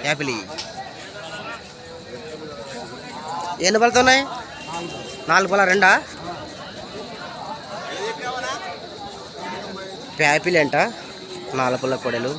Apple ఎన్ని పళ్ళతో ఉన్నాయి? 4 పళ్ళ రెండా? యాపిల్ అంట 4 పళ్ళ కొడలు.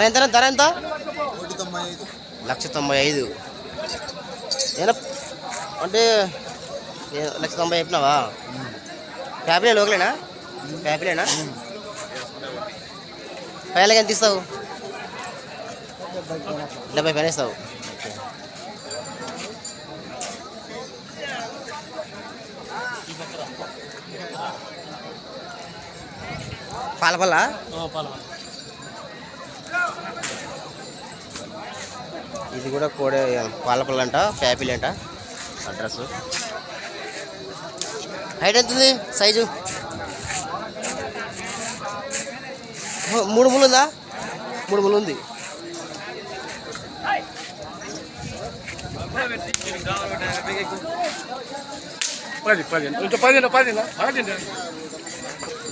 ఎంత ధర ఎంత? 1,95,000. అంటే 1,90,000 చెప్పినావా? ఫ్యామిలీ లోకలేనా? ఫ్యామిలీనా? ఫైనల్గా ఎంత ఇస్తావు? 70 పైన ఇస్తావు. పాలపల్ల ఇది కూడా కోడే పాలపల్ల అంట, ఫ్యాపిల్ అంట. అడ్రస్ హైట్ ఎంత ఉంది? సైజు 3 ముళ్ళు ఉందా? 3 ముళ్ళు ఉంది.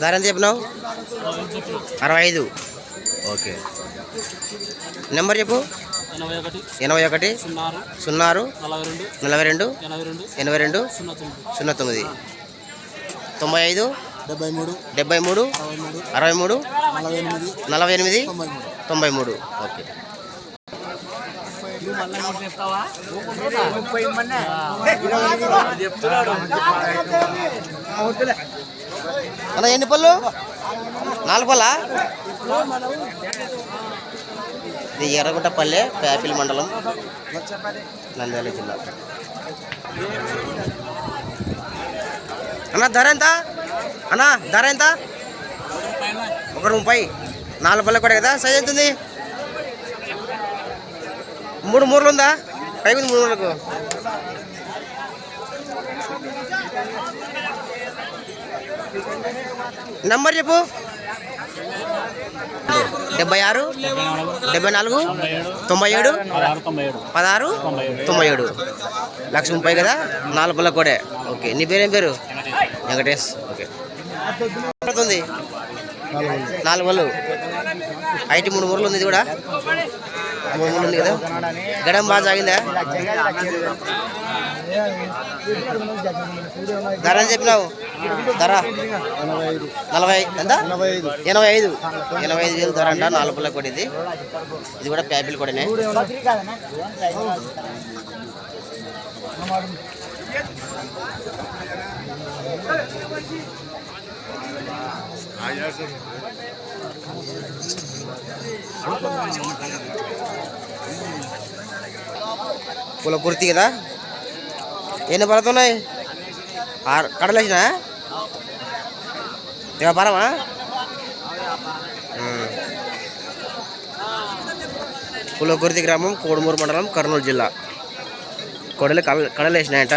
ధర ఎంత చెప్పినావు? 65. ఓకే. నెంబర్ చెప్పు. 81 06 42 82 09 95 73 63 48 93. ఓకే. అన్న ఎన్ని పళ్ళు? 4 పళ్ళ. ఇది ఎర్రగుంటపల్లె, ప్యాపిల్ మండలం, నంద్యాల జిల్లా. అన్న ధర ఎంత? అన్న ధర ఎంత? 1,30,000. 4 పళ్ళ కూడా కదా. సైజ్ ఎంత ఉంది? 3 మూరలు ఉందా? పైకి 3 మూరలకు. నంబర్ చెప్పు. 76 74 97 16 97. 1,30,000 కదా. 4 పళ్ళ కూడా. ఓకే. నీ పేరేం పేరు? వెంకటేష్. ఓకే. పడుతుంది 4 పళ్ళు. హైట్ 3 మూరలు ఉంది. ఇది కూడా 3 మూరలు ఉంది కదా. గడం బాగా సాగిందా? ధర అని చెప్పినావు? ధర 40 ఎంత? 85,000 ధర అంట. 4 పళ్ళ కూడా. ఇది కూడా ప్యాపిల్ కూడానే. పూల కుర్తి కదా. ఎన్ని పడుతున్నాయి? 6 కడలు వేసినా వ్యాపారమా? పులకుర్తి గ్రామం, కోడుమూరు మండలం, కర్నూలు జిల్లా. కొడలు కడలు వేసినాయంట.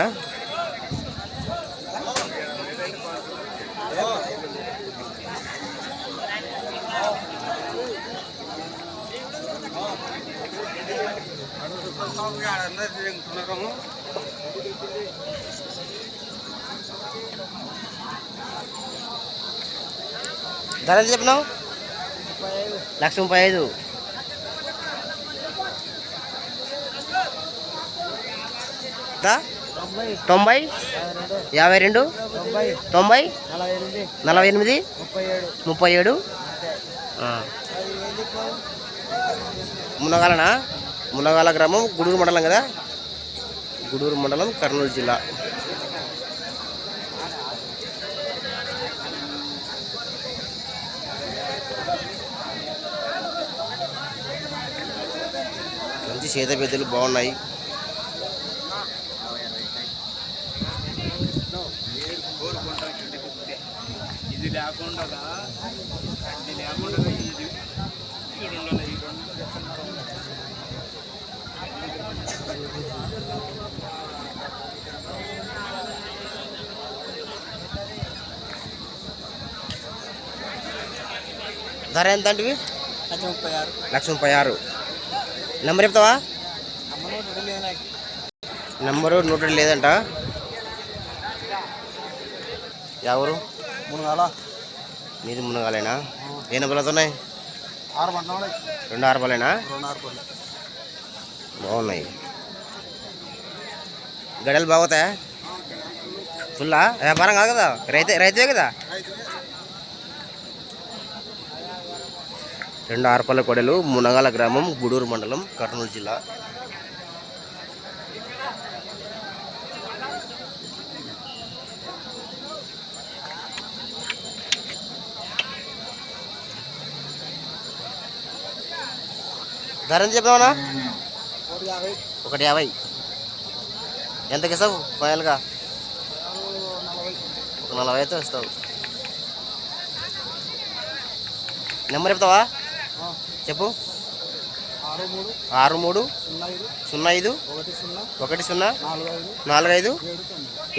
ధర ఎంత చెప్పినావు? 1,35,000. 90 52 90 48 37. మునగాలనా? మునగాల గ్రామం, గుడూరు మండలం కదా. గుడూరు మండలం, కర్నూలు జిల్లా. మంచి చేత పెద్దలు బాగున్నాయి. ధర ఎంత అంటే 1,36,000. నెంబర్ చెప్తావా? నెంబరు నోటెడ్ లేదంట. ఎవరు? నీది మునగాలేనా? ఏ నెంబర్లతో ఉన్నాయి? 2 6 పళ్ళేనా? బాగున్నాయి. గడలు బాగుతాయా? ఫుల్లా వ్యాపారం కాదు కదా, రైతువే కదా. 2 6 పళ్ళ కొడలు, మునగాల గ్రామం, గూడూరు మండలం, కర్నూలు జిల్లా. ధర ఎంత చెప్తామన్నా? 1,50. ఎంతకి ఇస్తావు ఫైనల్గా? 1,40 అయితే ఇస్తావు. నెంబర్ చెప్తావా? చెప్పు. 63 05 10 45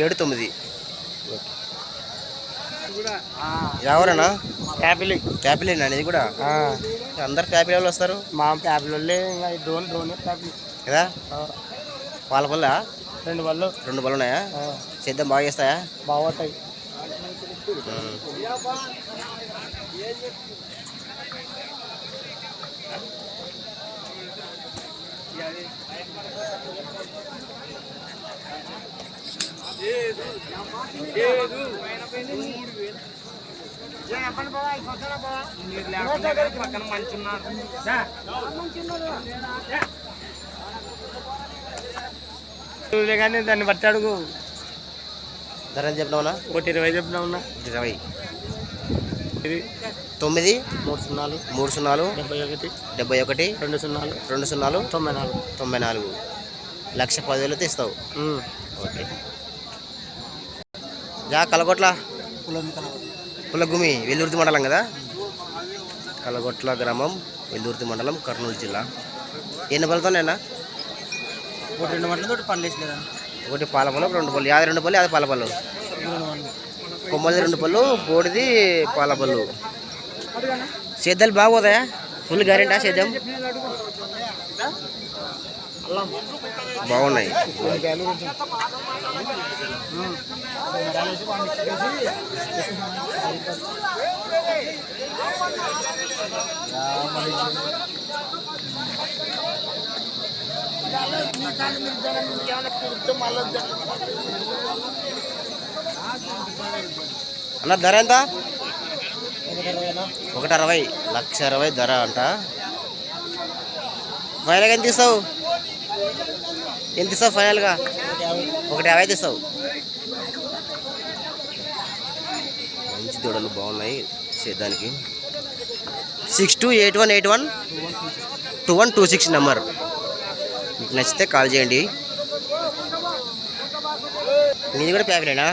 79. ఎవరన్నా? ట్యాపిలేనా ఇది కూడా? అందరు ట్యాపిల్ వాళ్ళు వస్తారు. మా ట్యాపిల్ వాళ్ళే డ్రోన్ కదా. పాలపల్ల 2 పళ్ళు. 2 పళ్ళు ఉన్నాయా? సేద్యం బాగా చేస్తాయా? బాగుంటాయి. కానీ దాన్ని బట్టి అడుగు. ధర ఎంత చెప్పినావునా? 1,20 చెప్పినా. 20. ఇది 9 3 0 71 71 2 0 94. 1,10,000 ఇస్తావు. ఓకే. జా కలగొట్ల పుల్లగుమి, వెల్లుర్తి మండలం కదా. కలగొట్ల గ్రామం, వెల్లుర్తి మండలం, కర్నూలు జిల్లా. ఎన్ని పళ్ళతోనేనా? 2 పళ్ళతో పళ్ళు వేసలేదా? 1 పాలపల్లు, 2 పళ్ళు. యాది 2 పళ్ళు, యాది పాలపల్లు. కొమ్మది 2 పళ్ళు, బోడిది పాలపల్లు. సేద్యాలు బాగోతాయా? ఫుల్ గ్యారెంటీ సేద్యం బాగున్నాయి. అన్న ధర ఎంత? 1,60. 1,60,000 ధర అంట. ఫైనల్గా ఎంత ఇస్తావు? ఫైనల్గా 1,50 ఇస్తావు. మంచి దూడలు బాగున్నాయి సేద్యానికి. 6281812126 నెంబర్. మీకు నచ్చితే కాల్ చేయండి. మీది కూడా ప్యాకెటేనా?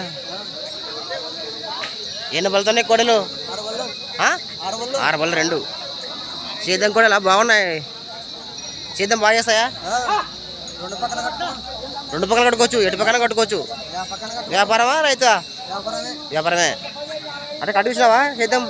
ఎన్ని బలతున్నాయి కోడలు? 6 బళ్ళు 2. సేద్యం కూడా ఇలా బాగున్నాయి. సేద్యం బాగా చేస్తాయా? 2 పక్కన కట్టుకోవచ్చు, ఎటు పక్కన కట్టుకోవచ్చు. వ్యాపారమా రైతా? వ్యాపారమే. అంటే కట్టించినావా సేద్యం?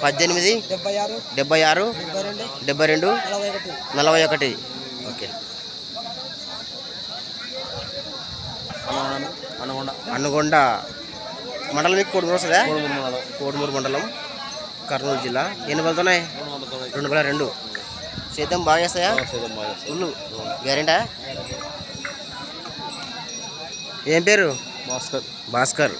పద్దెనిమిది 76 72 41. ఓకే. అన్నగొండ మండలం మీకు కోడుమూరు వస్తుందా? కోడుమూరు మండలం, కర్నూలు జిల్లా. ఎన్ని బలతున్నాయి? 2 బల 2. సేద్యం బాగా చేస్తాయా? ఫుల్ గ్యారెంటా? ఏం పేరు? భాస్కర్.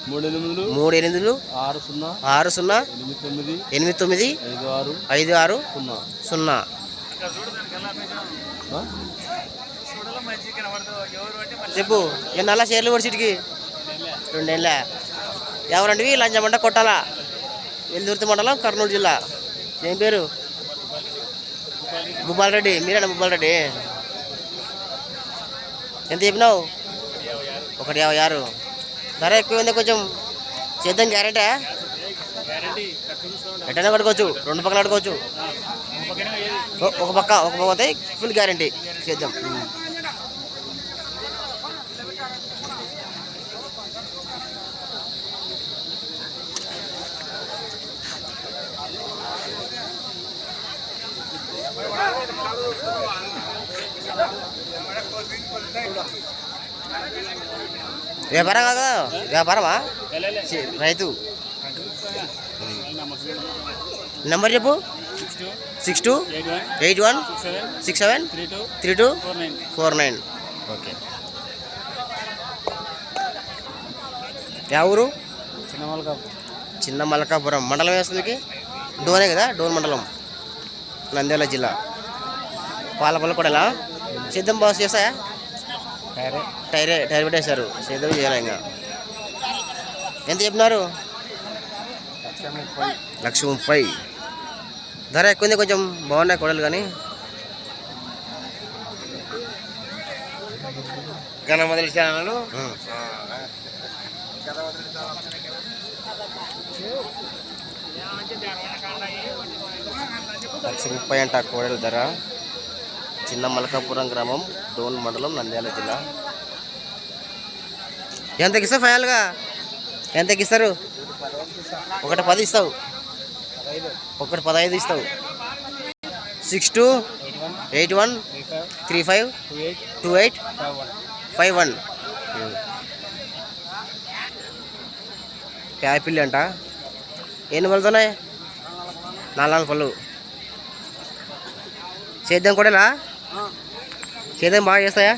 మూడు ఎనిమిదిలు 6 0 8 9 5 6 0. చెప్పు ఎన్నెలా షేర్లు కూడా సిటీకి 2 ఏళ్ళ. ఎవరండి లంచమంట కొట్టాలా? వెల్దుర్తి మండలం, కర్నూలు జిల్లా. ఏం పేరు? భూపాల్ రెడ్డి. మీరేనా భూపాల్ రెడ్డి? ఎంత చెప్పినావు? 156. ధర ఎక్కువ ఉంది కొంచెం. చేద్దాం గ్యారెంటీ? ఎట్టైనా కట్టుకోవచ్చు, 2 పక్కల కట్టుకోవచ్చు. ఒక పక్క పోతే ఫుల్ గ్యారెంటీ. చేద్దాం. వ్యాపారం కాదా? వ్యాపారమా? రైతు. నెంబర్ చెప్పు. 62 81 67 32 49. ఓకే. యా ఊరు? చిన్న మల్కాపురం. మండలం వేస్తుంది డోనే కదా? డోన్ మండలం, నంద్యాల జిల్లా. పాలపల్లి కూడా సిద్ధం బాస్ చేస్తాయా? టైర్ పెట్టేశారు. సిద్ధం చేయాలి ఇంకా. ఎంత చెప్పినారు? 1,30,000. ధర ఎక్కువ ఉంది కొంచెం. బాగున్నాయి కొడలు కానీ. మొదలు 1,30,000 అంట కోడల ధర. చిన్న మల్కాపురం గ్రామం, డోన్ మండలం, నంద్యాల జిల్లా. ఎంతకి ఇస్తావు ఫైనల్గా? ఎంతకి ఇస్తారు? 1,10 ఇస్తావు. 1,15 ఇస్తావు. 62 81 35 28 51. యాపిల్ అంట. ఎన్ని పళ్ళుతున్నాయి? 4 పళ్ళు. సేద్యం కూడా సేద్యం బాగా చేస్తాయా?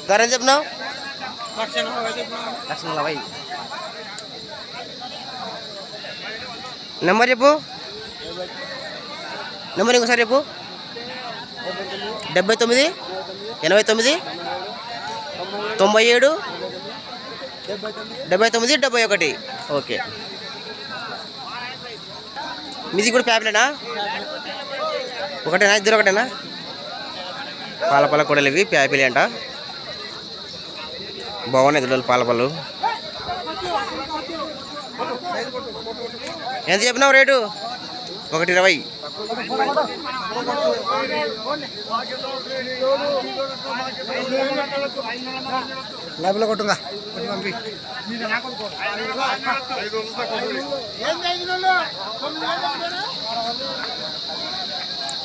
ధర ఎంత చెప్పినావు? 1,40,000. నెంబర్ చెప్పు. నెంబర్ ఇంకోసారి చెప్పు. 79 89 97 79 71. ఓకే. మీది కూడా ప్యాప్లేనా? ఒకటేనా? ఇద్దరు ఒకటేనా? పాలపల్ల కూడలు ఇవి. ప్యాపిలి అంట. బాగున్నాయి దొడ్డలు పాలపళ్ళు. ఎంత చెప్పినావు రేటు? 1,20,000. లాభంలో కొట్టుగా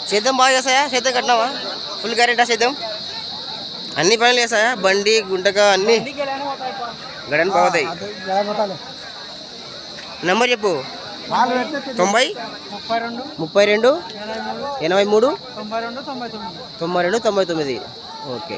సేద్యం బాగా చేస్తాయా? సేద్యం కట్టినావా? ఫుల్ గ్యారెంటీ సేద్యం? అన్ని పనులు చేస్తాయా? బండి గుంటగా అన్ని గడని పోతాయి. నెంబర్ చెప్పు. 90 32 83 92 99. ఓకే.